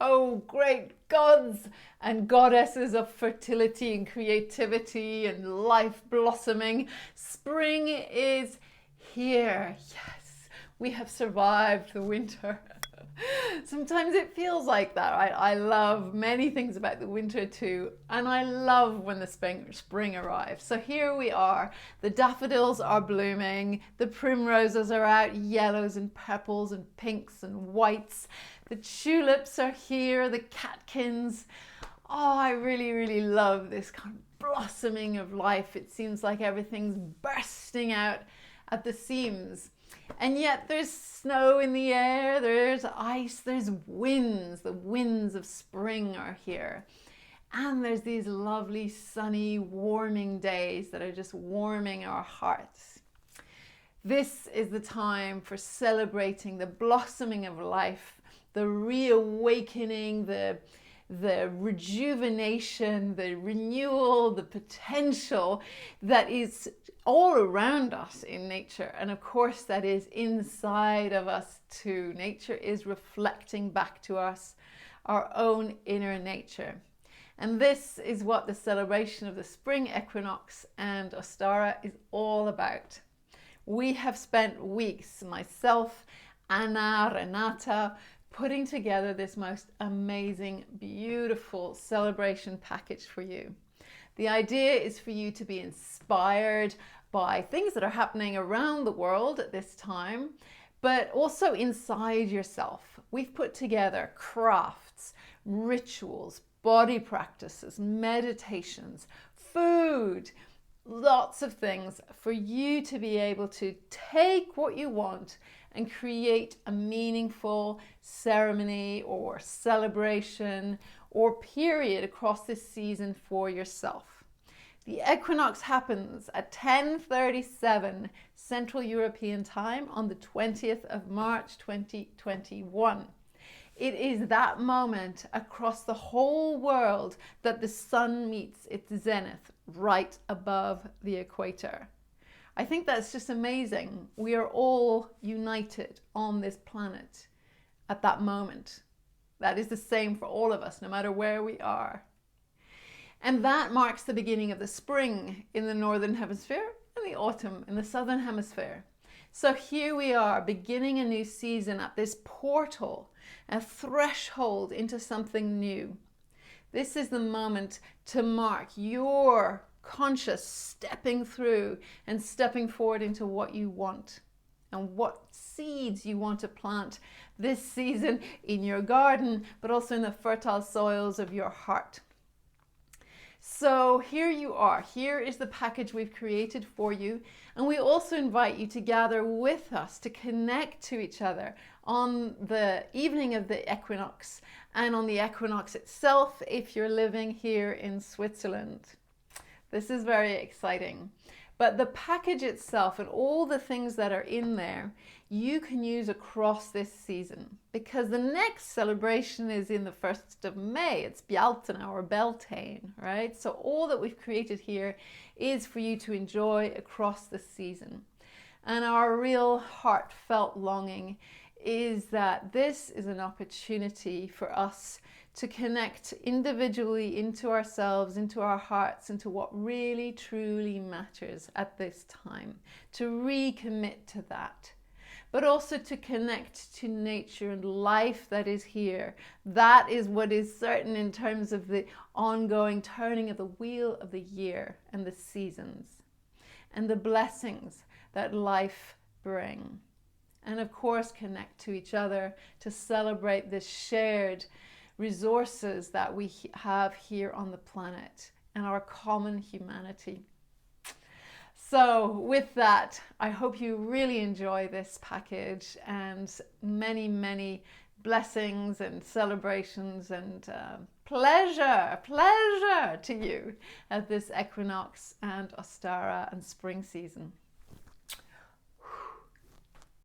Oh, great gods and goddesses of fertility and creativity and life blossoming. Spring is here. Yes, we have survived the winter. Sometimes it feels like that. I love many things about the winter too, and I love when the spring arrives. So here we are. The daffodils are blooming, the primroses are out, yellows and purples and pinks and whites. The tulips are here, the catkins. Oh, I really, really love this kind of blossoming of life. It seems like everything's bursting out at the seams. And yet there's snow in the air, there's ice, there's winds. The winds of spring are here. And there's these lovely, sunny, warming days that are just warming our hearts. This is the time for celebrating the blossoming of life, the reawakening, the rejuvenation, the renewal, the potential that is all around us in nature. And of course, that is inside of us too. Nature is reflecting back to us our own inner nature. And this is what the celebration of the spring equinox and Ostara is all about. We have spent weeks, myself, Anna, Renata, putting together this most amazing, beautiful celebration package for you. The idea is for you to be inspired by things that are happening around the world at this time, but also inside yourself. We've put together crafts, rituals, body practices, meditations, food, lots of things for you to be able to take what you want and create a meaningful ceremony or celebration or period across this season for yourself. The equinox happens at 10:37 Central European Time on the 20th of March 2021. It is that moment across the whole world that the sun meets its zenith right above the equator. I think that's just amazing. We are all united on this planet at that moment. That is the same for all of us, no matter where we are. And that marks the beginning of the spring in the northern hemisphere and the autumn in the southern hemisphere. So here we are, beginning a new season at this portal, a threshold into something new. This is the moment to mark your conscious stepping through and stepping forward into what you want and what seeds you want to plant this season in your garden, but also in the fertile soils of your heart. So here you are. Here is the package we've created for you. And we also invite you to gather with us to connect to each other on the evening of the equinox and on the equinox itself if you're living here in Switzerland. This is very exciting. But the package itself and all the things that are in there, you can use across this season, because the next celebration is in the 1st of May. It's Bealtaine or Beltane, right? So all that we've created here is for you to enjoy across the season. And our real heartfelt longing is that this is an opportunity for us to connect individually into ourselves, into our hearts, into what really truly matters at this time, to recommit to that, but also to connect to nature and life that is here. That is what is certain in terms of the ongoing turning of the wheel of the year and the seasons and the blessings that life brings. And of course, connect to each other to celebrate this shared resources that we have here on the planet and our common humanity. So with that, I hope you really enjoy this package and many, many blessings and celebrations and pleasure to you at this equinox and Ostara and spring season.